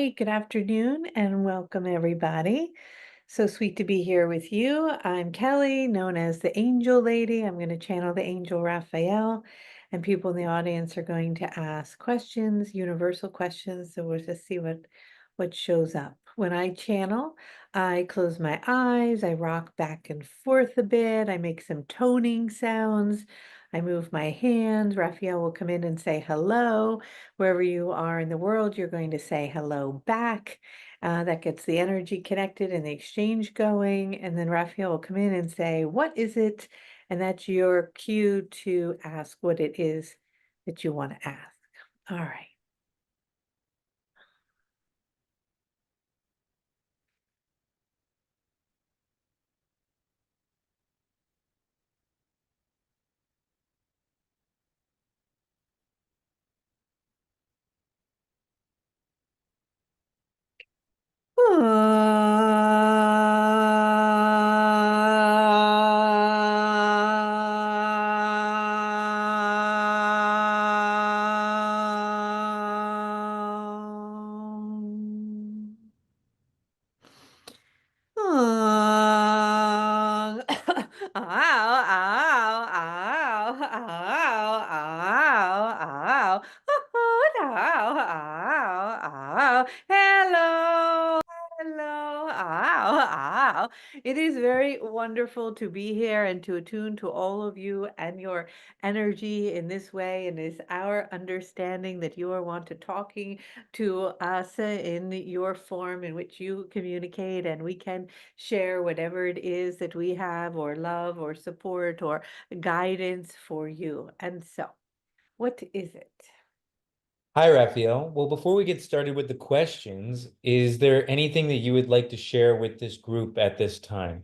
Hi, good afternoon, and welcome everybody. So sweet to be here with you. I'm Kelly, known as the Angel Lady. I'm going to channel the Angel Raphael, and people in the audience are going to ask questions, universal questions. So we'll just see what shows up. When I channel, I close my eyes, I rock back and forth a bit, I make some toning sounds, I move my hands. Raphael will come in and say hello. Wherever you are in the world, you're going to say hello back. That gets the energy connected and the exchange going. And then Raphael will come in and say, "What is it?" And that's your cue to ask what it is that you want to ask. All right. Ow, ow, ow, ow, ow, ow, ow, ow. Hello, hello, ow, ow. It is very wonderful to be here and to attune to all of you and your energy in this way. And it's our understanding that you are want to talking to us in your form in which you communicate, and we can share whatever it is that we have, or love, or support, or guidance for you. And so, what is it? Hi, Raphael. Well, before we get started with the questions, is there anything that you would like to share with this group at this time?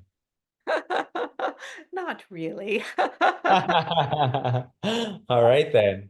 Not really. All right, then.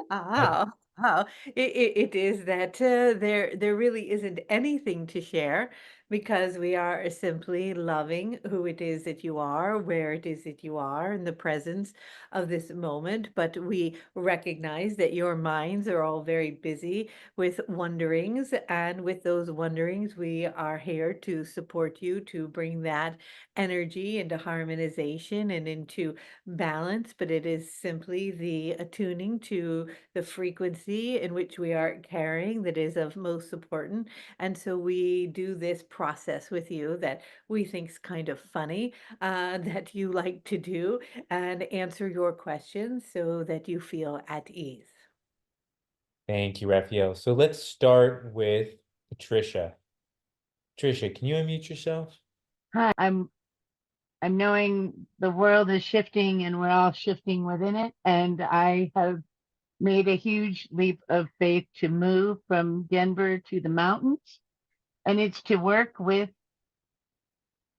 Oh, oh, it is that there really isn't anything to share, because we are simply loving who it is that you are, where it is that you are in the presence of this moment. But we recognize that your minds are all very busy with wonderings, and with those wonderings, we are here to support you to bring that energy into harmonization and into balance. But it is simply the attuning to the frequency in which we are carrying that is of most important. And so we do this process with you that we think is kind of funny, that you like to do, and answer your questions so that you feel at ease. Thank you, Raphael. So let's start with Tricia. Tricia, can you unmute yourself? Hi, I'm knowing the world is shifting and we're all shifting within it. And I have made a huge leap of faith to move from Denver to the mountains. And it's to work with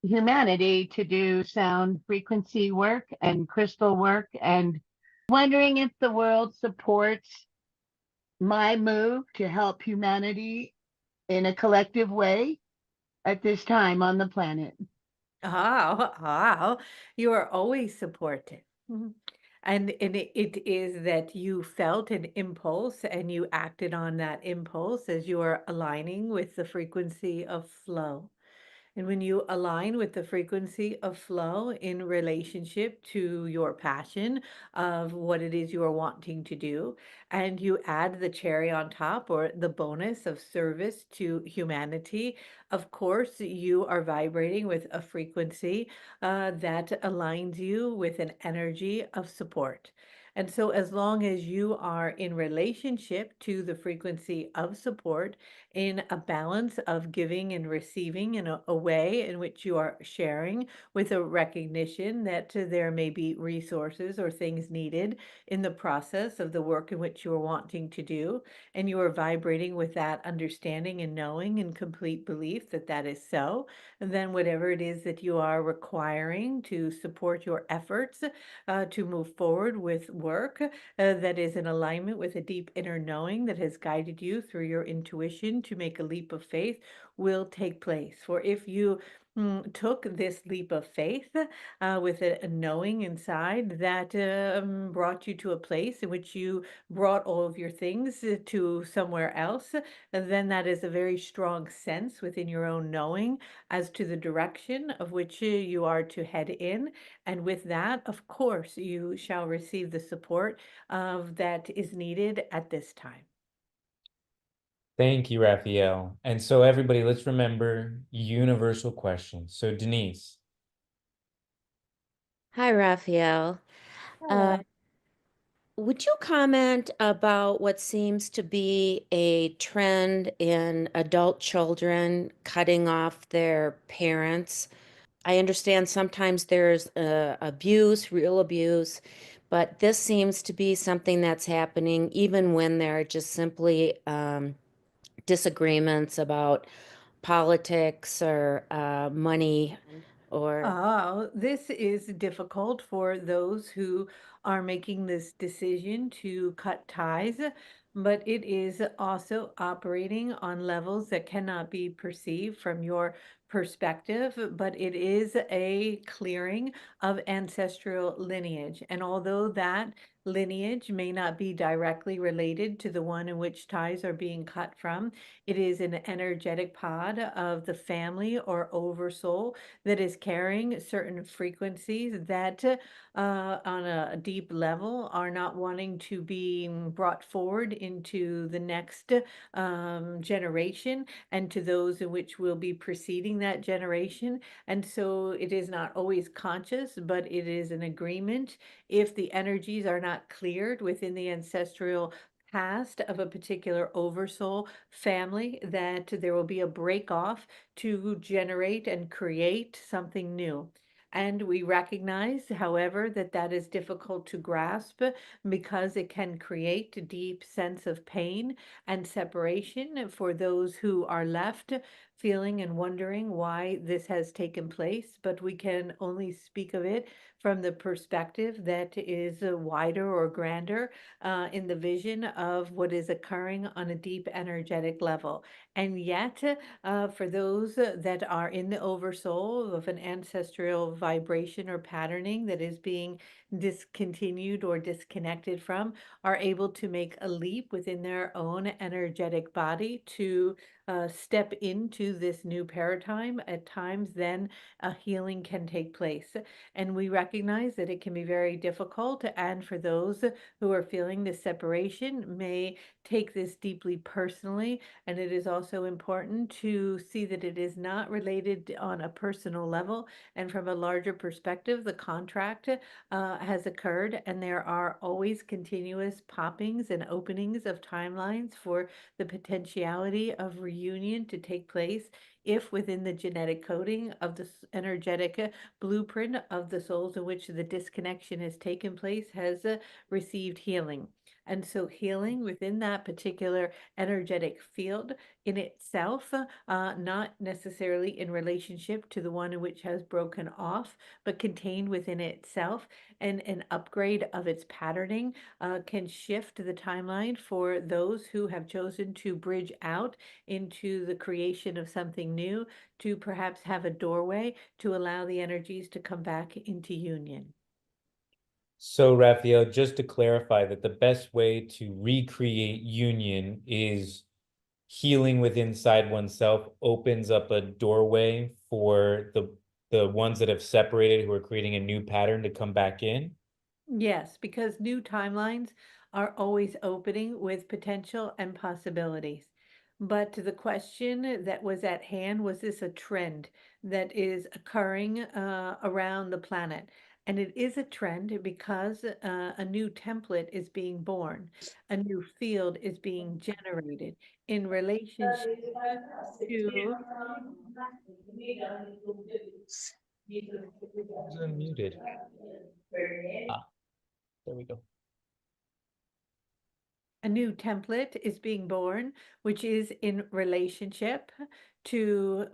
humanity to do sound frequency work and crystal work. And wondering if the world supports my move to help humanity in a collective way at this time on the planet. You are always supported. Mhm. And it is that you felt an impulse and you acted on that impulse as you are aligning with the frequency of flow. And when you align with the frequency of flow in relationship to your passion of what it is you are wanting to do, and you add the cherry on top, or the bonus of service to humanity, of course, you are vibrating with a frequency that aligns you with an energy of support. And so, as long as you are in relationship to the frequency of support, in a balance of giving and receiving, in a way in which you are sharing with a recognition that there may be resources or things needed in the process of the work in which you are wanting to do, and you are vibrating with that understanding and knowing and complete belief that that is so, and then whatever it is that you are requiring to support your efforts to move forward with work that is in alignment with a deep inner knowing that has guided you through your intuition to make a leap of faith will take place. For if you took this leap of faith with a knowing inside that brought you to a place in which you brought all of your things to somewhere else, then that is a very strong sense within your own knowing as to the direction of which you are to head in. And with that, of course, you shall receive the support that is needed at this time. Thank you, Raphael. And so everybody, let's remember universal questions. So Denise. Hi, Raphael. Uh, would you comment about what seems to be a trend in adult children cutting off their parents? I understand sometimes there's abuse, real abuse, but this seems to be something that's happening even when there are just simply disagreements about politics or money or. Oh, this is difficult for those who are making this decision to cut ties, but it is also operating on levels that cannot be perceived from your perspective, but it is a clearing of ancestral lineage. And although that lineage may not be directly related to the one in which ties are being cut from, it is an energetic pod of the family or oversoul that is carrying certain frequencies that on a deep level are not wanting to be brought forward into the next generation and to those in which will be preceding that generation. And so it is not always conscious, but it is an agreement. If the energies are not cleared within the ancestral past of a particular oversoul family, that there will be a break off to generate and create something new. And we recognize, however, that that is difficult to grasp because it can create a deep sense of pain and separation for those who are left feeling and wondering why this has taken place. But we can only speak of it from the perspective that is wider or grander in the vision of what is occurring on a deep energetic level. And yet, for those that are in the oversoul of an ancestral vibration or patterning that is being discontinued or disconnected from, are able to make a leap within their own energetic body to step into this new paradigm. At times, then a healing can take place. And we recognize that it can be very difficult. And for those who are feeling this separation, may take this deeply personally. And it is also important to see that it is not related on a personal level. And from a larger perspective, the contract has occurred, and there are always continuous poppings and openings of timelines for the potentiality of reunion to take place if within the genetic coding of the energetic blueprint of the souls in which the disconnection has taken place has received healing. And so healing within that particular energetic field in itself, not necessarily in relationship to the one in which has broken off, but contained within itself, and an upgrade of its patterning can shift the timeline for those who have chosen to bridge out into the creation of something new, to perhaps have a doorway to allow the energies to come back into union. So Raphael, just to clarify that the best way to recreate union is healing within inside oneself opens up a doorway for the ones that have separated who are creating a new pattern to come back in. Yes, because new timelines are always opening with potential and possibilities. But the question that was at hand, was this a trend that is occurring around the planet? And it is a trend because a new template is being born, a new field is being generated in relationship to. It's unmuted. Ah, there we go. A new template is being born, which is in relationship to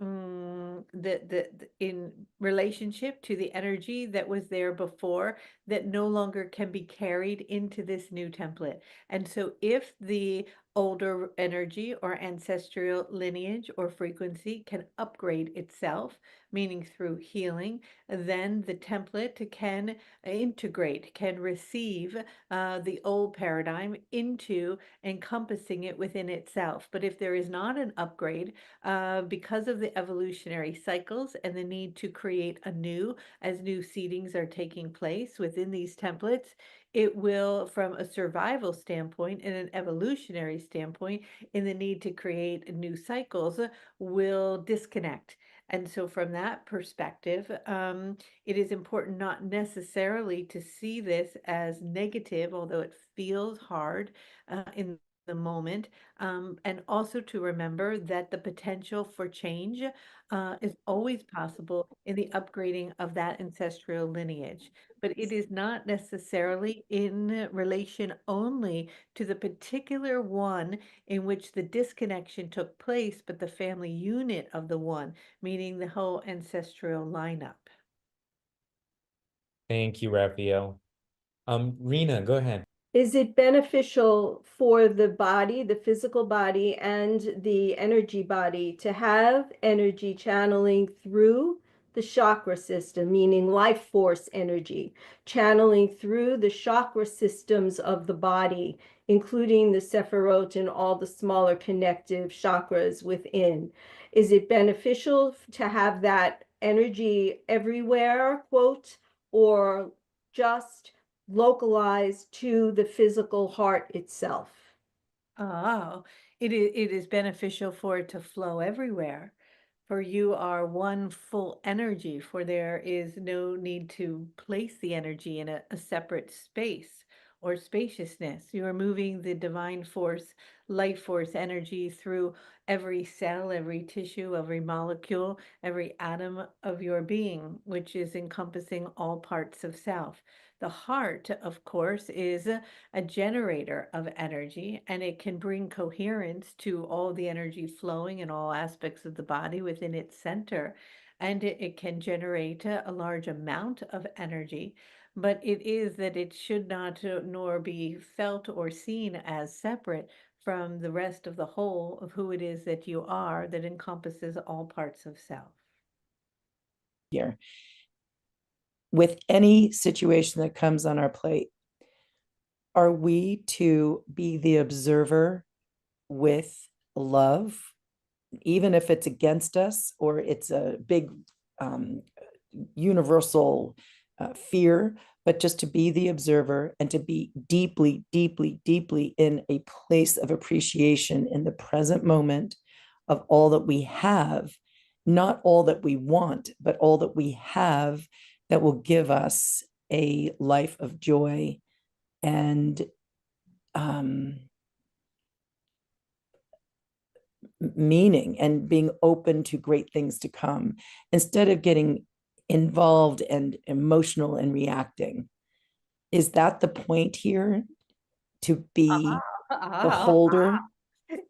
in relationship to the energy that was there before, that no longer can be carried into this new template. And so if the older energy or ancestral lineage or frequency can upgrade itself, meaning through healing, then the template can integrate, can receive the old paradigm into encompassing it within itself. But if there is not an upgrade, because of the evolutionary cycles and the need to create anew as new seedings are taking place within these templates, it will, from a survival standpoint and an evolutionary standpoint, in the need to create new cycles, will disconnect. And so, from that perspective, it is important not necessarily to see this as negative, although it feels hard in the moment, and also to remember that the potential for change is always possible in the upgrading of that ancestral lineage. But it is not necessarily in relation only to the particular one in which the disconnection took place, but the family unit of the one, meaning the whole ancestral lineup. Thank you, Raphael. Rena, go ahead. Is it beneficial for the body, the physical body, and the energy body to have energy channeling through the chakra system, meaning life force energy, channeling through the chakra systems of the body, including the Sephirot and all the smaller connective chakras within? Is it beneficial to have that energy everywhere, quote, or just localized to the physical heart itself? Oh, it is beneficial for it to flow everywhere. For you are one full energy, for there is no need to place the energy in a separate space or spaciousness. You are moving the divine force, life force energy through every cell, every tissue, every molecule, every atom of your being, which is encompassing all parts of self. The heart, of course, is a generator of energy, and it can bring coherence to all the energy flowing in all aspects of the body within its center. And it can generate a large amount of energy, but it is that it should not nor be felt or seen as separate from the rest of the whole of who it is that you are, that encompasses all parts of self. Here, with any situation that comes on our plate, are we to be the observer with love, even if it's against us or it's a big universal fear, but just to be the observer and to be deeply, deeply, deeply in a place of appreciation in the present moment of all that we have, not all that we want, but all that we have that will give us a life of joy and meaning, and being open to great things to come instead of getting involved and emotional and reacting. Is that the point here? To be the holder?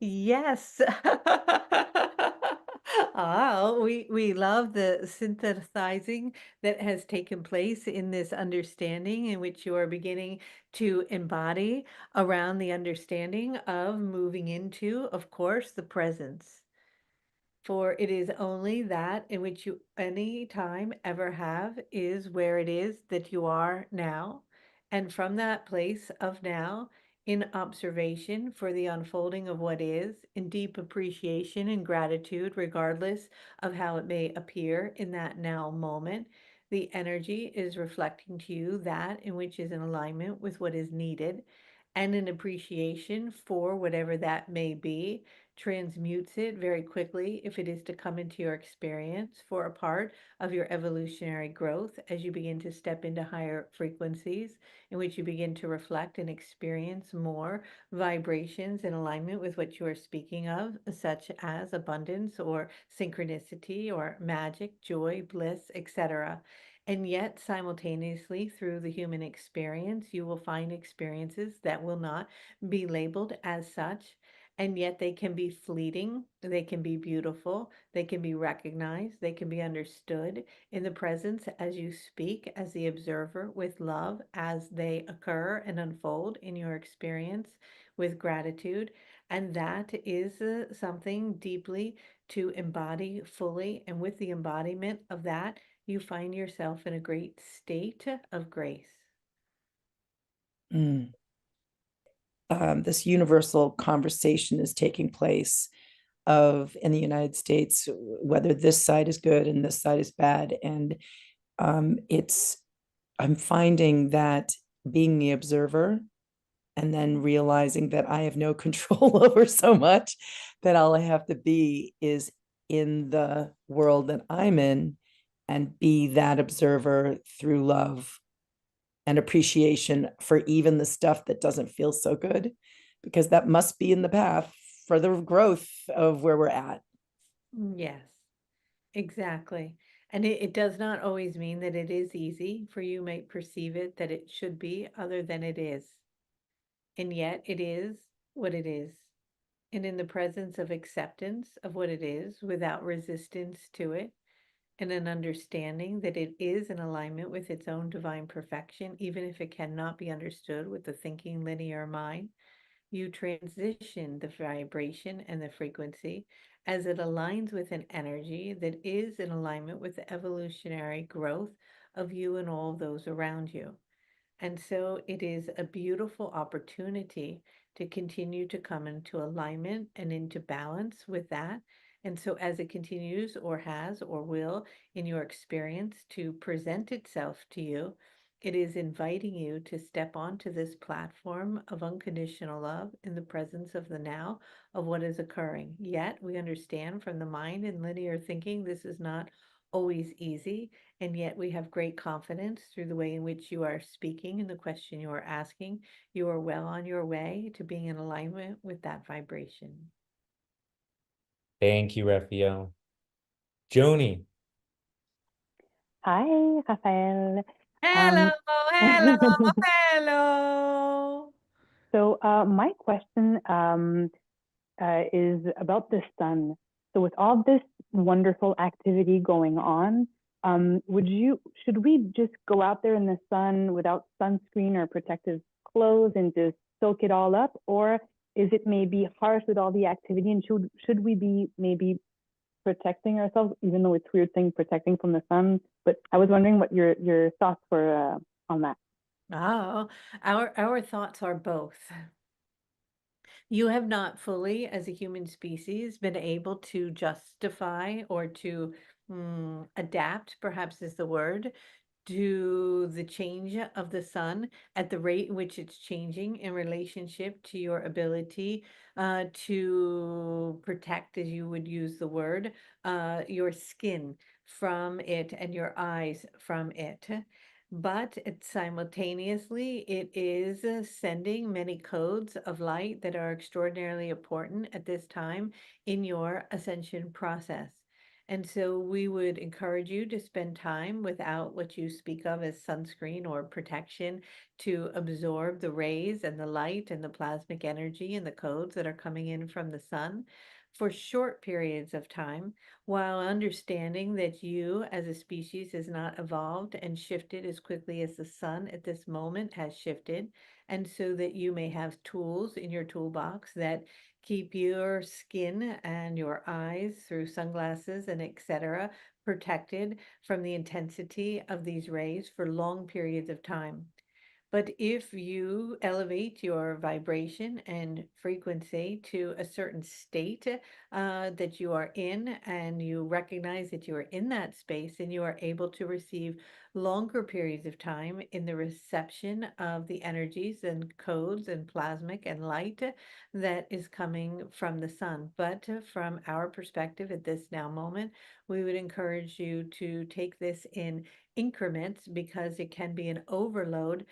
Yes. We love the synthesizing that has taken place in this understanding in which you are beginning to embody around the understanding of moving into, of course, the presence. For it is only that in which you any time ever have is where it is that you are now. And from that place of now, in observation for the unfolding of what is, in deep appreciation and gratitude, regardless of how it may appear in that now moment, the energy is reflecting to you that in which is in alignment with what is needed, and an appreciation for whatever that may be transmutes it very quickly if it is to come into your experience for a part of your evolutionary growth as you begin to step into higher frequencies in which you begin to reflect and experience more vibrations in alignment with what you are speaking of, such as abundance or synchronicity or magic, joy, bliss, etc. And yet, simultaneously, through the human experience, you will find experiences that will not be labeled as such, and yet they can be fleeting, they can be beautiful, they can be recognized, they can be understood in the presence as you speak, as the observer with love, as they occur and unfold in your experience with gratitude. And that is something deeply to embody fully. And with the embodiment of that, you find yourself in a great state of grace. Mm. This universal conversation is taking place of in the United States, whether this side is good and this side is bad. And I'm finding that being the observer and then realizing that I have no control over so much, that all I have to be is in the world that I'm in and be that observer through love and appreciation for even the stuff that doesn't feel so good, because that must be in the path for the growth of where we're at. Yes, exactly. And it does not always mean that it is easy, for you might perceive it that it should be other than it is. And yet it is what it is. And in the presence of acceptance of what it is without resistance to it, and an understanding that it is in alignment with its own divine perfection, even if it cannot be understood with the thinking linear mind, you transition the vibration and the frequency as it aligns with an energy that is in alignment with the evolutionary growth of you and all those around you. And so it is a beautiful opportunity to continue to come into alignment and into balance with that. And so, as it continues or has or will in your experience to present itself to you, it is inviting you to step onto this platform of unconditional love in the presence of the now of what is occurring. Yet, we understand from the mind and linear thinking, this is not always easy. And yet we have great confidence through the way in which you are speaking and the question you are asking. You are well on your way to being in alignment with that vibration. Thank you, Raphael. Joni. Hi, Raphael. Hello, Um, hello, hello. so my question is about the sun. So with all this wonderful activity going on, should we just go out there in the sun without sunscreen or protective clothes and just soak it all up? Or is it maybe harsh with all the activity, and should we be maybe protecting ourselves, even though it's weird thing protecting from the sun? But I was wondering what your thoughts were on that. Oh, our thoughts are both. You have not fully, as a human species, been able to justify or to adapt, perhaps is the word, to the change of the sun at the rate in which it's changing in relationship to your ability to protect, as you would use the word, your skin from it and your eyes from it. But simultaneously, it is sending many codes of light that are extraordinarily important at this time in your ascension process. And so we would encourage you to spend time without what you speak of as sunscreen or protection to absorb the rays and the light and the plasmic energy and the codes that are coming in from the sun for short periods of time, while understanding that you as a species has not evolved and shifted as quickly as the sun at this moment has shifted. And so that you may have tools in your toolbox that keep your skin and your eyes through sunglasses and etc. protected from the intensity of these rays for long periods of time. But if you elevate your vibration and frequency to a certain state that you are in, and you recognize that you are in that space, and you are able to receive longer periods of time in the reception of the energies and codes and plasmic and light that is coming from the sun. But from our perspective at this now moment, we would encourage you to take this in increments, because it can be an overload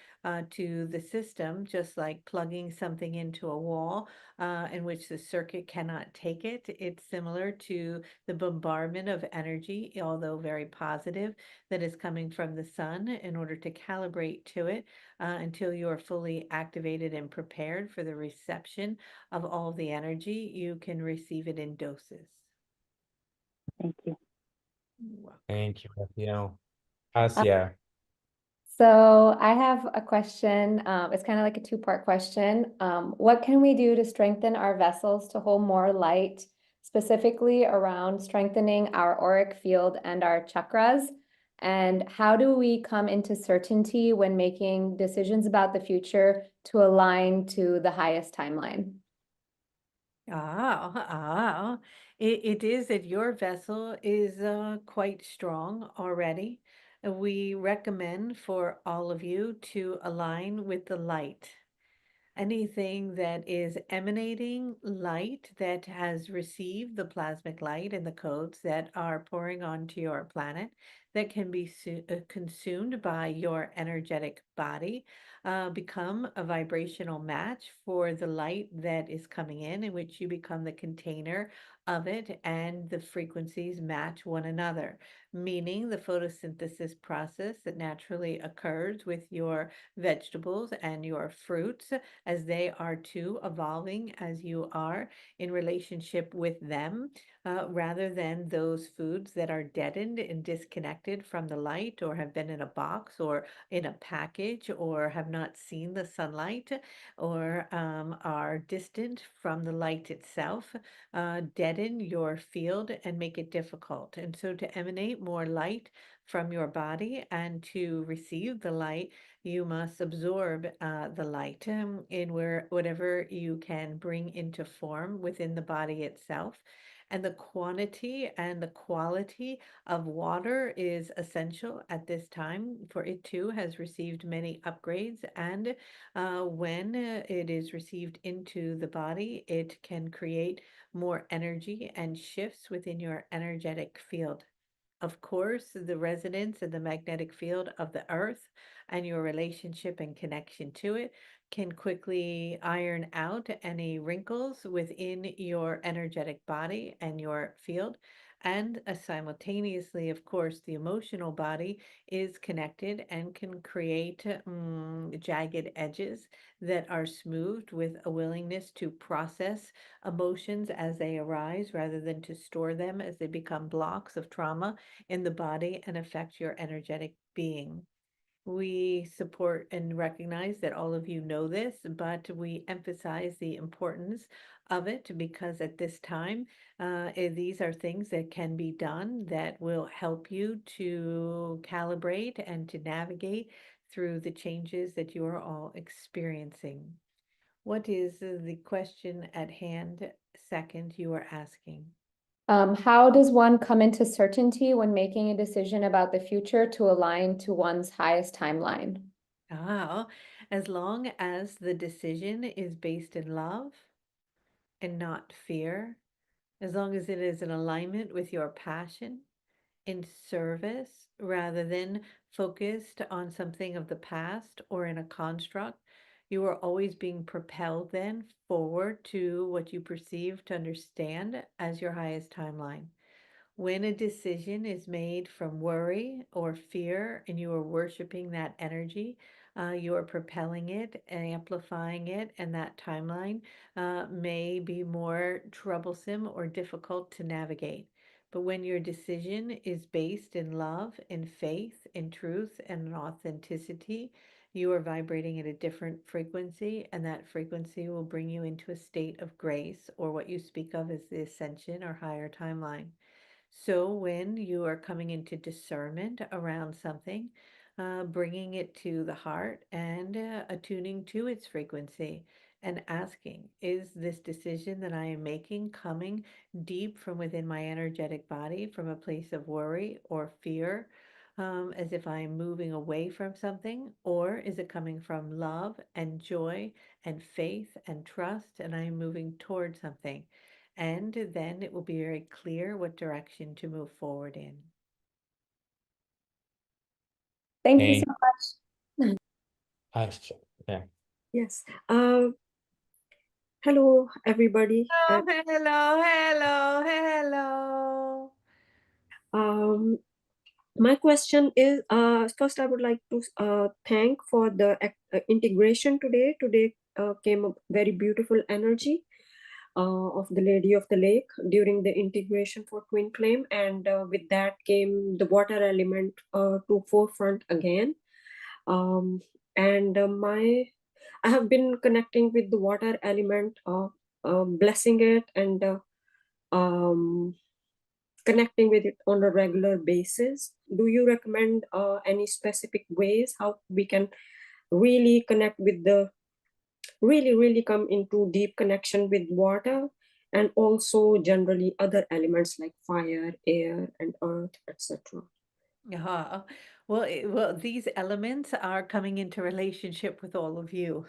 to the system, just like plugging something into a wall in which the circuit cannot take it. It's similar to the bombardment of energy, although very positive, that is coming from the sun in order to calibrate to it until you are fully activated and prepared for the reception of all the energy. You can receive it in doses. Thank you. Thank you, Raphael. Asya. So I have a question. It's kind of like a two-part question. What can we do to strengthen our vessels to hold more light, specifically around strengthening our auric field and our chakras? And how do we come into certainty when making decisions about the future to align to the highest timeline? It is that your vessel is quite strong already. We recommend for all of you to align with the light. Anything that is emanating light that has received the plasmic light and the codes that are pouring onto your planet that can be consumed by your energetic body, become a vibrational match for the light that is coming in which you become the container of it, and the frequencies match one another, meaning the photosynthesis process that naturally occurs with your vegetables and your fruits, as they are too evolving as you are in relationship with them, rather than those foods that are deadened and disconnected from the light, or have been in a box or in a package, or have not seen the sunlight, or are distant from the light itself, deaden your field and make it difficult. And so to emanate more light from your body and to receive the light, you must absorb the light in whatever you can bring into form within the body itself. And the quantity and the quality of water is essential at this time, for it too has received many upgrades. And when it is received into the body, it can create more energy and shifts within your energetic field. Of course, the resonance and the magnetic field of the earth and your relationship and connection to it can quickly iron out any wrinkles within your energetic body and your field. And simultaneously, of course, the emotional body is connected and can create jagged edges that are smoothed with a willingness to process emotions as they arise rather than to store them as they become blocks of trauma in the body and affect your energetic being. We support and recognize that all of you know this, but we emphasize the importance of it because at this time, these are things that can be done that will help you to calibrate and to navigate through the changes that you are all experiencing. What is the question at hand, second, you are asking? How does one come into certainty when making a decision about the future to align to one's highest timeline? As long as the decision is based in love and not fear, as long as it is in alignment with your passion, in service, rather than focused on something of the past or in a construct, you are always being propelled then forward to what you perceive to understand as your highest timeline. When a decision is made from worry or fear and you are worshiping that energy, you are propelling it, amplifying it, and that timeline may be more troublesome or difficult to navigate. But when your decision is based in love, in faith, in truth, and in authenticity, you are vibrating at a different frequency, and that frequency will bring you into a state of grace, or what you speak of as the ascension or higher timeline. So when you are coming into discernment around something, bringing it to the heart and attuning to its frequency and asking, is this decision that I am making coming deep from within my energetic body from a place of worry or fear, as if I am moving away from something, or is it coming from love and joy and faith and trust and I am moving towards something? And then it will be very clear what direction to move forward in. Thank you Thank so much. Yeah. Yes. Hello, everybody. Hello. My question is, first I would like to thank for the integration today. Today came a very beautiful energy of the Lady of the Lake during the integration for Twin Flame, and with that came the water element to forefront again. And I have been connecting with the water element, blessing it, and connecting with it on a regular basis. Do you recommend any specific ways how we can really connect with the really come into deep connection with water, and also generally other elements like fire, air, and earth, etc.? Ah, well, these elements are coming into relationship with all of you.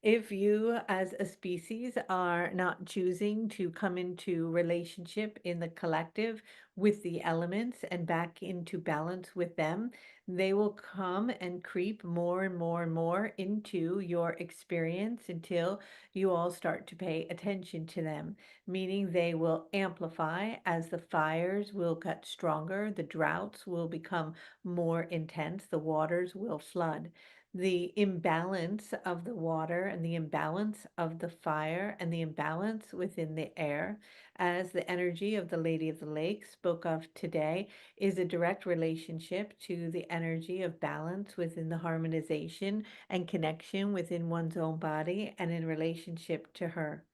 If you, as a species, are not choosing to come into relationship in the collective with the elements and back into balance with them, they will come and creep more and more and more into your experience until you all start to pay attention to them, meaning they will amplify as the fires will get stronger, the droughts will become more intense, the waters will flood. The imbalance of the water and the imbalance of the fire and the imbalance within the air, as the energy of the Lady of the Lake spoke of today, is a direct relationship to the energy of balance within the harmonization and connection within one's own body and in relationship to her.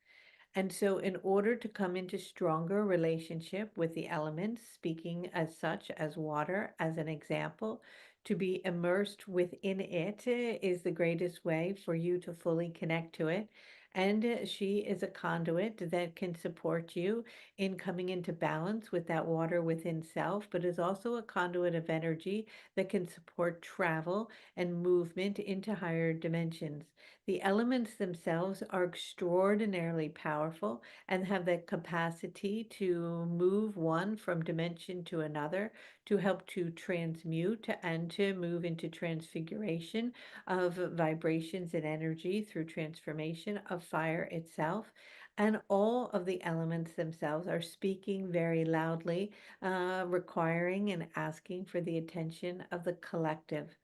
And so, in order to come into stronger relationship with the elements, speaking as such as water, as an example, to be immersed within it is the greatest way for you to fully connect to it. And she is a conduit that can support you in coming into balance with that water within self, but is also a conduit of energy that can support travel and movement into higher dimensions. The elements themselves are extraordinarily powerful and have the capacity to move one from dimension to another, to help to transmute and to move into transfiguration of vibrations and energy through transformation of fire itself. And all of the elements themselves are speaking very loudly, requiring and asking for the attention of the collective.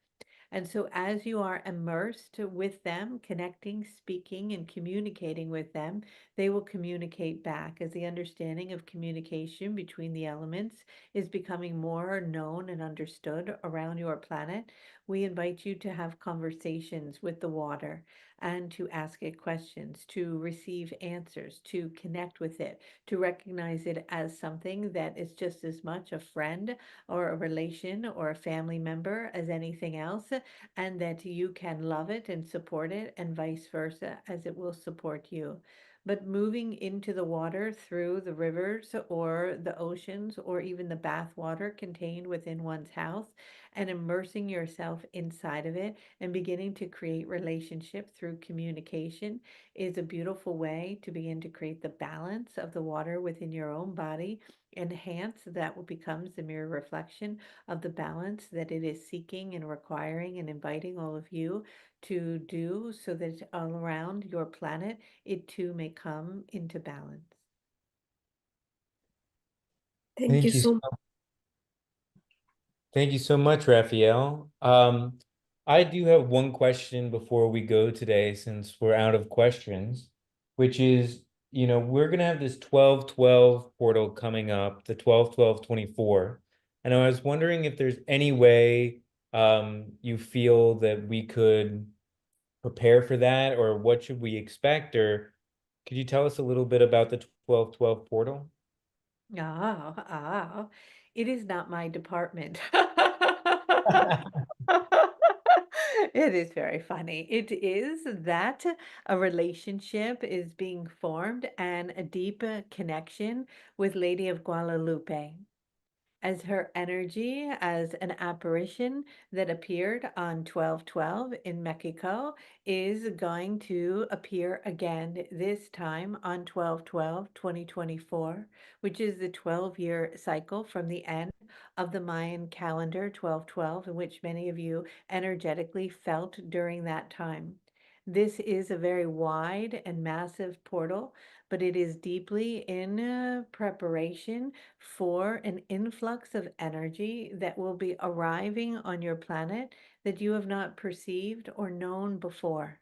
And so, as you are immersed with them, connecting, speaking, and communicating with them, they will communicate back. As the understanding of communication between the elements is becoming more known and understood around your planet, we invite you to have conversations with the water and to ask it questions, to receive answers, to connect with it, to recognize it as something that is just as much a friend or a relation or a family member as anything else, and that you can love it and support it, and vice versa, as it will support you. But moving into the water through the rivers or the oceans or even the bath water contained within one's house and immersing yourself inside of it and beginning to create relationship through communication is a beautiful way to begin to create the balance of the water within your own body. Enhance that what becomes the mirror reflection of the balance that it is seeking and requiring and inviting all of you to do, so that all around your planet it too may come into balance. Thank you Thank you. so much. Thank you so much, Raphael. I do have one question before we go today, since we're out of questions, which is, we're going to have this 12-12 portal coming up, the 12-12-24. And I was wondering if there's any way you feel that we could prepare for that, or what should we expect? Or could you tell us a little bit about the 12-12 portal? It is not my department. It is very funny. It is that a relationship is being formed and a deep connection with Lady of Guadalupe, as her energy as an apparition that appeared on 12/12 in Mexico is going to appear again, this time on 12/12/2024, which is the 12-year cycle from the end of the Mayan calendar 12/12, in which many of you energetically felt during that time. This is a very wide and massive portal, but it is deeply in preparation for an influx of energy that will be arriving on your planet that you have not perceived or known before.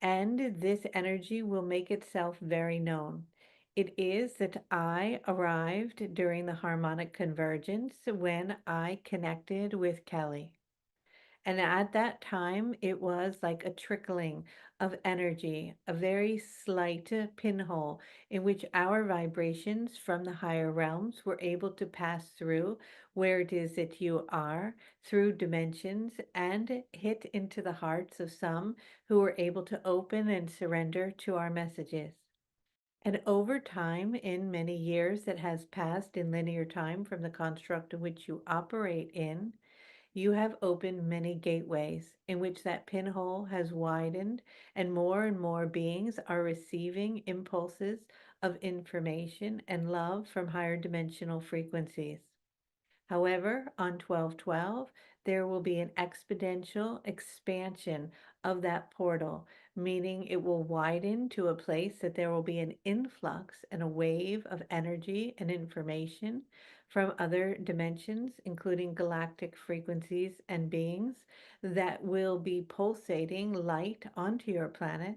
And this energy will make itself very known. It is that I arrived during the harmonic convergence when I connected with Kelly. And at that time, it was like a trickling of energy, a very slight pinhole in which our vibrations from the higher realms were able to pass through where it is that you are, through dimensions, and hit into the hearts of some who were able to open and surrender to our messages. And over time, in many years that has passed in linear time from the construct in which you operate in, you have opened many gateways in which that pinhole has widened, and more beings are receiving impulses of information and love from higher dimensional frequencies. However, on 1212, there will be an exponential expansion of that portal, meaning it will widen to a place that there will be an influx and a wave of energy and information from other dimensions, including galactic frequencies and beings, that will be pulsating light onto your planet.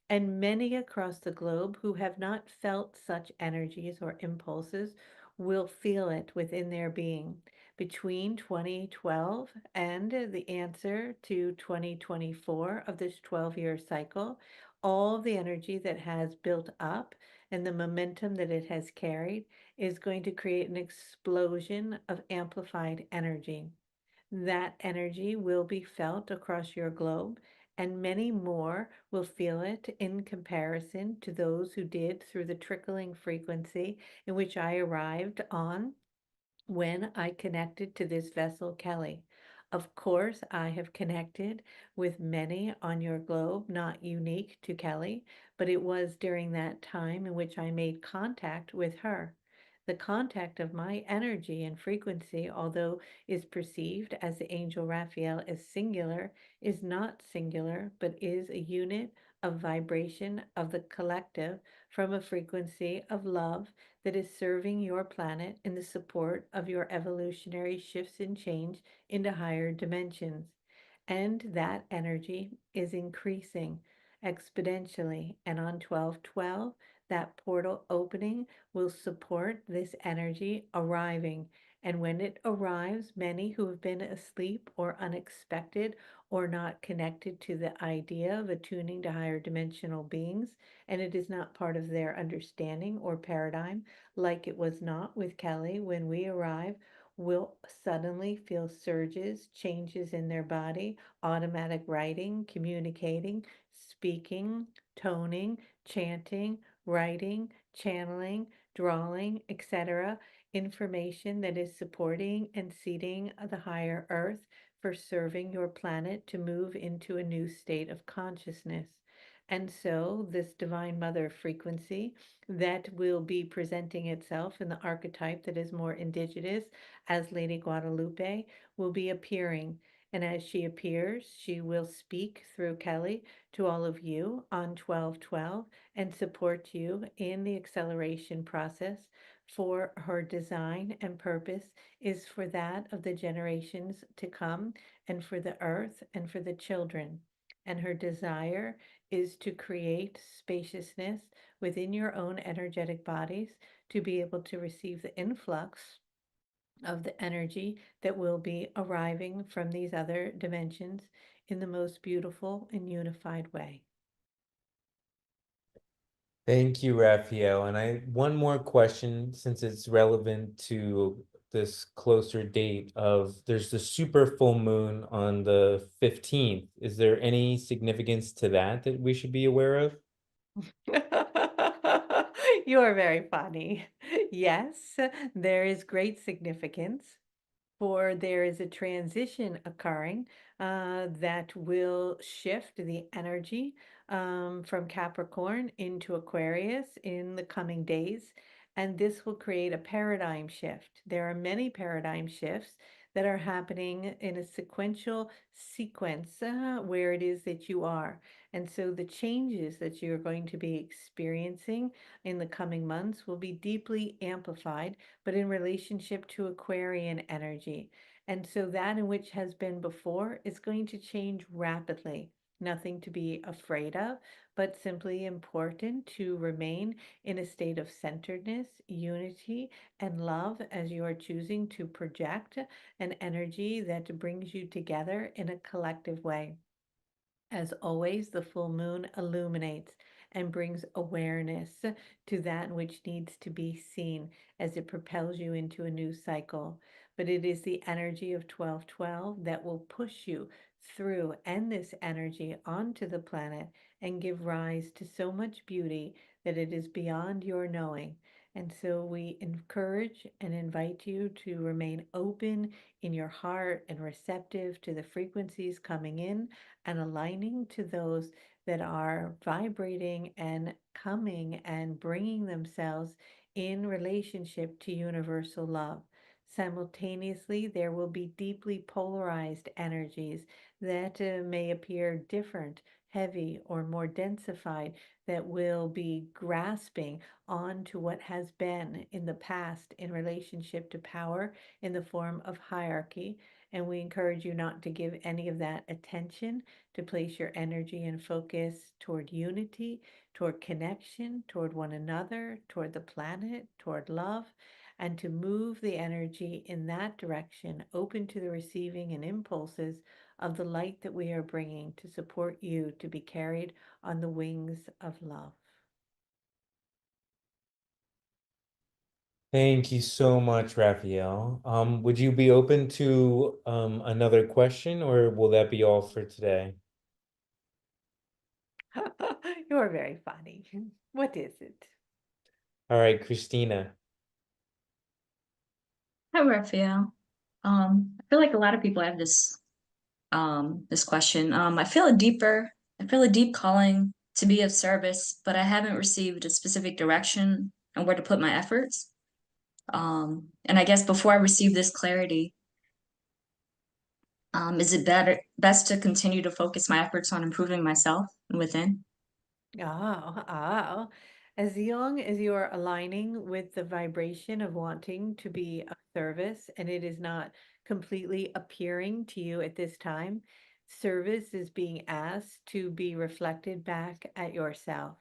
And many across the globe who have not felt such energies or impulses will feel it within their being. Between 2012 and the answer to 2024 of this 12-year cycle, all the energy that has built up and the momentum that it has carried is going to create an explosion of amplified energy. That energy will be felt across your globe, and many more will feel it in comparison to those who did through the trickling frequency in which I arrived on when I connected to this vessel, Kelly. Of course, I have connected with many on your globe, not unique to Kelly, but it was during that time in which I made contact with her. The contact of my energy and frequency, although is perceived as the angel Raphael as singular, is not singular, but is a unit of vibration of the collective from a frequency of love that is serving your planet in the support of your evolutionary shifts and change into higher dimensions. And that energy is increasing exponentially. And on 1212, that portal opening will support this energy arriving. And when it arrives, many who have been asleep or unexpected or not connected to the idea of attuning to higher dimensional beings, and it is not part of their understanding or paradigm, like it was not with Kelly when we arrive, will suddenly feel surges, changes in their body, automatic writing, communicating, speaking, toning, chanting, writing, channeling, drawing, etc. Information that is supporting and seeding the higher earth for serving your planet to move into a new state of consciousness. And so, this Divine Mother frequency that will be presenting itself in the archetype that is more indigenous as Lady Guadalupe will be appearing. And as she appears, she will speak through Kelly to all of you on 1212 and support you in the acceleration process. For her design and purpose is for that of the generations to come, and for the earth and for the children. And her desire is to create spaciousness within your own energetic bodies to be able to receive the influx of the energy that will be arriving from these other dimensions in the most beautiful and unified way. Thank you, Raphael. And one more question, since it's relevant to this closer date of there's the super full moon on the 15th. Is there any significance to that we should be aware of? You are very funny. Yes, there is great significance, for there is a transition occurring that will shift the energy from Capricorn into Aquarius in the coming days. And this will create a paradigm shift. There are many paradigm shifts that are happening in a sequential sequence where it is that you are. And so the changes that you're going to be experiencing in the coming months will be deeply amplified, but in relationship to Aquarian energy. And so that in which has been before is going to change rapidly. nothing to be afraid of, but simply important to remain in a state of centeredness, unity, and love as you are choosing to project an energy that brings you together in a collective way. As always, the full moon illuminates and brings awareness to that which needs to be seen as it propels you into a new cycle. But it is the energy of 1212 that will push you through and this energy onto the planet and give rise to so much beauty that it is beyond your knowing. And so we encourage and invite you to remain open in your heart and receptive to the frequencies coming in and aligning to those that are vibrating and coming and bringing themselves in relationship to universal love. Simultaneously, there will be deeply polarized energies that may appear different, heavy, or more densified, that will be grasping onto what has been in the past in relationship to power in the form of hierarchy. And we encourage you not to give any of that attention, to place your energy and focus toward unity, toward connection, toward one another, toward the planet, toward love, and to move the energy in that direction, open to the receiving and impulses of the light that we are bringing to support you to be carried on the wings of love. Thank you so much, Raphael. Would you be open to another question, or will that be all for today? You're very funny. What is it? All right, Christina. Hi, Raphael. I feel like a lot of people have this question. I feel a deep calling to be of service, but I haven't received a specific direction on where to put my efforts. And I guess before I receive this clarity, is it best to continue to focus my efforts on improving myself and within? Oh. As long as you are aligning with the vibration of wanting to be of service and it is not completely appearing to you at this time, service is being asked to be reflected back at yourself.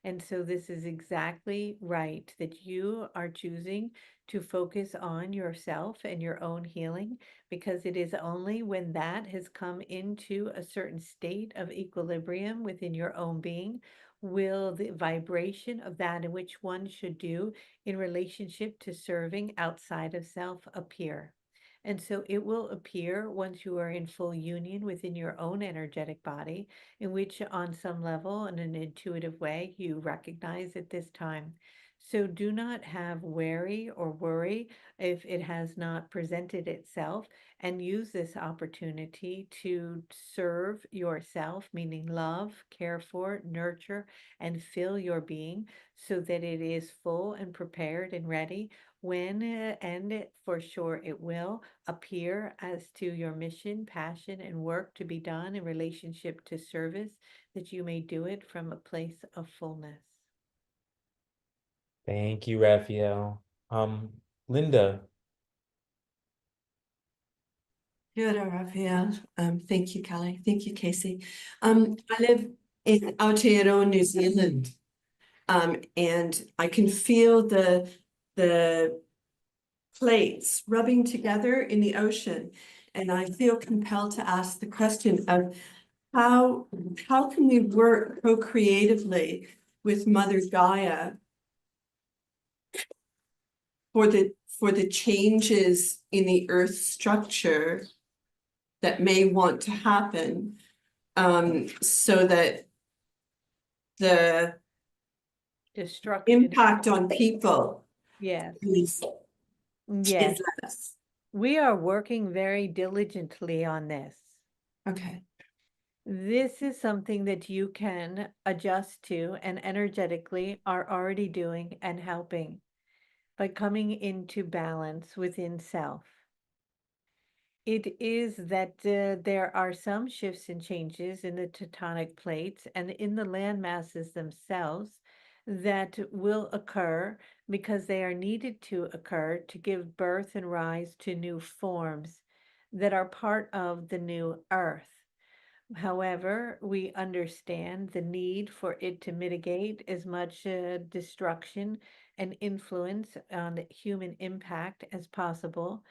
And so this is exactly right that you are choosing to focus on yourself and your own healing, because it is only when that has come into a certain state of equilibrium within your own being will the vibration of that in which one should do in relationship to serving outside of self appear. And so it will appear once you are in full union within your own energetic body, in which, on some level, in an intuitive way, you recognize at this time. So do not have worry or worry if it has not presented itself, and use this opportunity to serve yourself, meaning love, care for, nurture, and fill your being so that it is full and prepared and ready when, and for sure it will appear as to your mission, passion, and work to be done in relationship to service, that you may do it from a place of fullness. Thank you, Raphael. Linda. Kia ora, Raphael. Thank you, Kelly. Thank you, Casey. I live in Aotearoa, New Zealand. And I can feel the plates rubbing together in the ocean. And I feel compelled to ask the question of how can we work co-creatively with Mother Gaia for the changes in the earth structure that may want to happen, so that the Destruction. impact on people Yes. is Yes. less. We are working very diligently on this. Okay. This is something that you can adjust to and energetically are already doing and helping by coming into balance within self. It is that there are some shifts and changes in the tectonic plates and in the land masses themselves that will occur because they are needed to occur to give birth and rise to new forms that are part of the new earth. However, we understand the need for it to mitigate as much destruction and influence on the human impact as possible.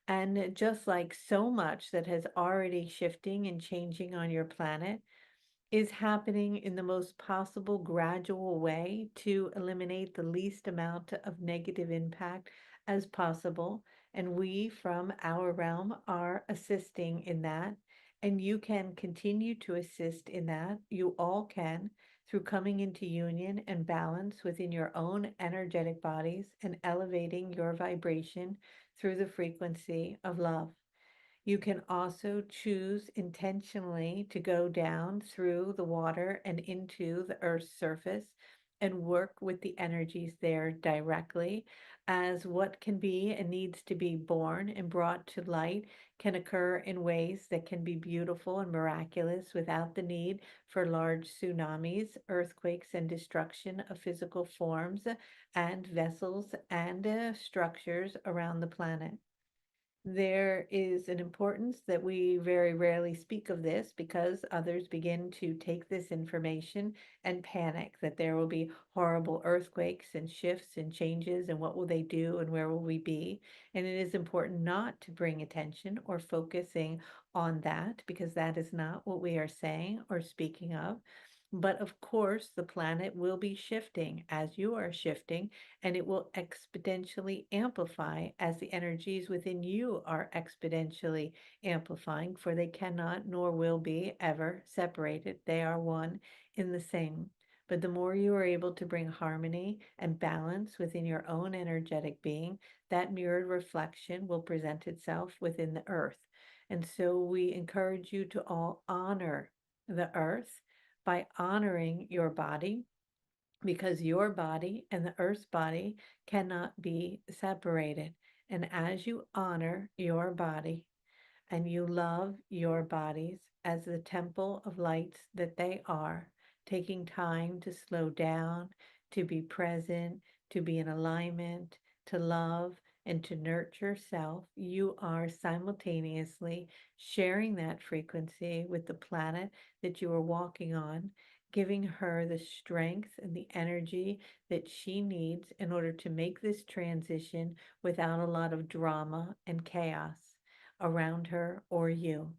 And just like so much that has already shifting and changing on your planet, is happening in the most possible gradual way to eliminate the least amount of negative impact as possible. And we from our realm are assisting in that. And you can continue to assist in that. You all can through coming into union and balance within your own energetic bodies and elevating your vibration through the frequency of love. You can also choose intentionally to go down through the water and into the Earth's surface and work with the energies there directly, as what can be and needs to be born and brought to light can occur in ways that can be beautiful and miraculous without the need for large tsunamis, earthquakes, and destruction of physical forms and vessels and structures around the planet. There is an importance that we very rarely speak of this because others begin to take this information and panic that there will be horrible earthquakes and shifts and changes and what will they do and where will we be. And it is important not to bring attention or focusing on that because that is not what we are saying or speaking of. But of course, the planet will be shifting as you are shifting, and it will exponentially amplify as the energies within you are exponentially amplifying, for they cannot nor will be ever separated. They are one in the same. But the more you are able to bring harmony and balance within your own energetic being, that mirrored reflection will present itself within the earth. And so we encourage you to all honor the earth by honoring your body, because your body and the earth's body cannot be separated. And as you honor your body and you love your bodies as the temple of lights that they are, taking time to slow down, to be present, to be in alignment, to love, and to nurture self, you are simultaneously sharing that frequency with the planet that you are walking on, giving her the strength and the energy that she needs in order to make this transition without a lot of drama and chaos around her or you.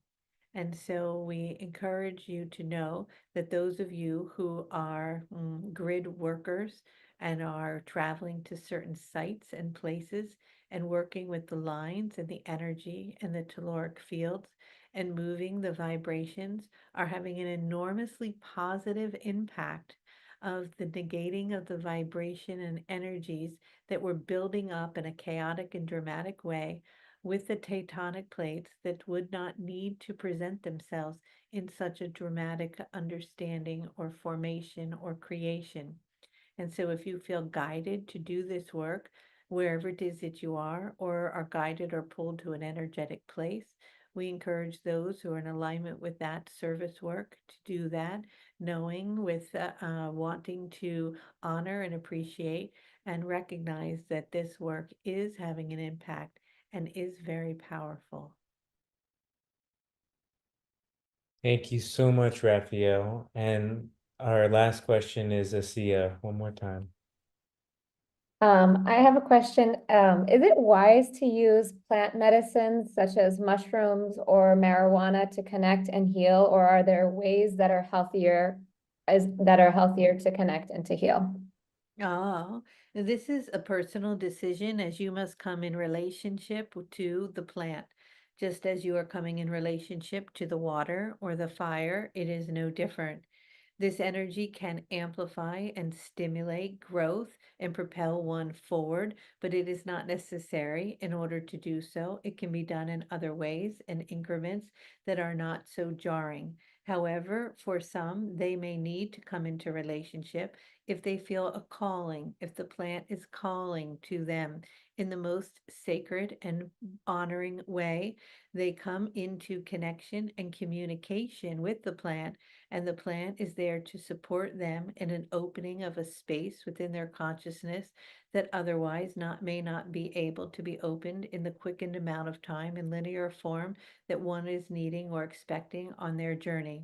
And so we encourage you to know that those of you who are grid workers and are traveling to certain sites and places and working with the lines and the energy and the telluric fields and moving the vibrations are having an enormously positive impact of the negating of the vibration and energies that were building up in a chaotic and dramatic way with the tectonic plates that would not need to present themselves in such a dramatic understanding or formation or creation. And so if you feel guided to do this work, wherever it is that you are, or are guided or pulled to an energetic place, we encourage those who are in alignment with that service work to do that, knowing with wanting to honor and appreciate and recognize that this work is having an impact and is very powerful. Thank you so much, Raphael. And our last question is Asiya, one more time. I have a question. Is it wise to use plant medicines such as mushrooms or marijuana to connect and heal, or are there ways that are healthier to connect and to heal? Oh, this is a personal decision as you must come in relationship to the plant. Just as you are coming in relationship to the water or the fire, it is no different. This energy can amplify and stimulate growth and propel one forward, but it is not necessary in order to do so. It can be done in other ways and increments that are not so jarring. However, for some, they may need to come into relationship if they feel a calling, if the plant is calling to them in the most sacred and honoring way. They come into connection and communication with the plant, and the plant is there to support them in an opening of a space within their consciousness that otherwise may not be able to be opened in the quickened amount of time in linear form that one is needing or expecting on their journey.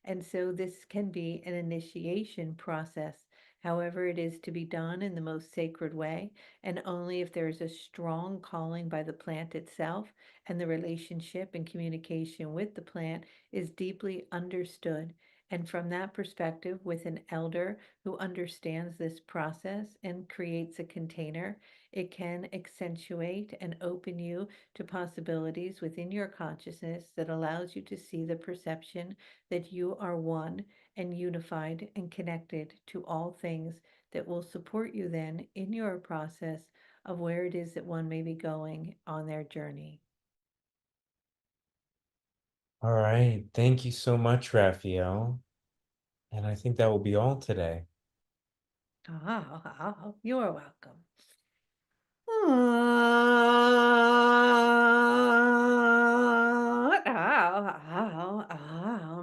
And so this can be an initiation process, however it is to be done in the most sacred way, and only if there is a strong calling by the plant itself and the relationship and communication with the plant is deeply understood. And from that perspective, with an elder who understands this process and creates a container, it can accentuate and open you to possibilities within your consciousness that allows you to see the perception that you are one and unified and connected to all things that will support you then in your process of where it is that one may be going on their journey. All right. Thank you so much, Raphael. And I think that will be all today. You're welcome.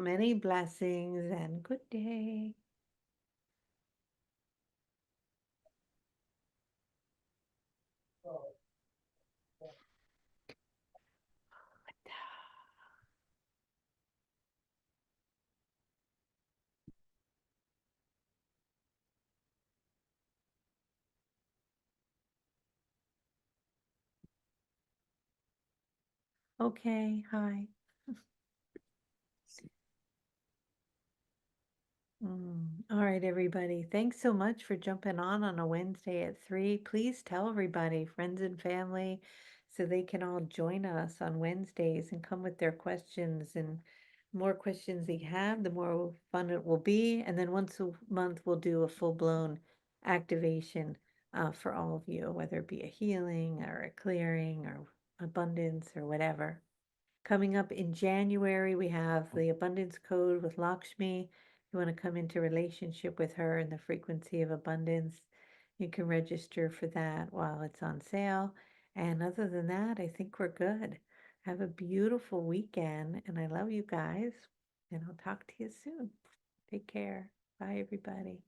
Many blessings and good day. Okay, hi. All right, everybody. Thanks so much for jumping on a Wednesday at 3. Please tell everybody, friends and family, so they can all join us on Wednesdays and come with their questions. And more questions they have, the more fun it will be. And then once a month, we'll do a full-blown activation for all of you, whether it be a healing or a clearing or abundance or whatever. Coming up in January, we have the Abundance Code with Lakshmi. You want to come into relationship with her and the frequency of abundance, you can register for that while it's on sale. And other than that, I think we're good. Have a beautiful weekend, and I love you guys, and I'll talk to you soon. Take care. Bye, everybody.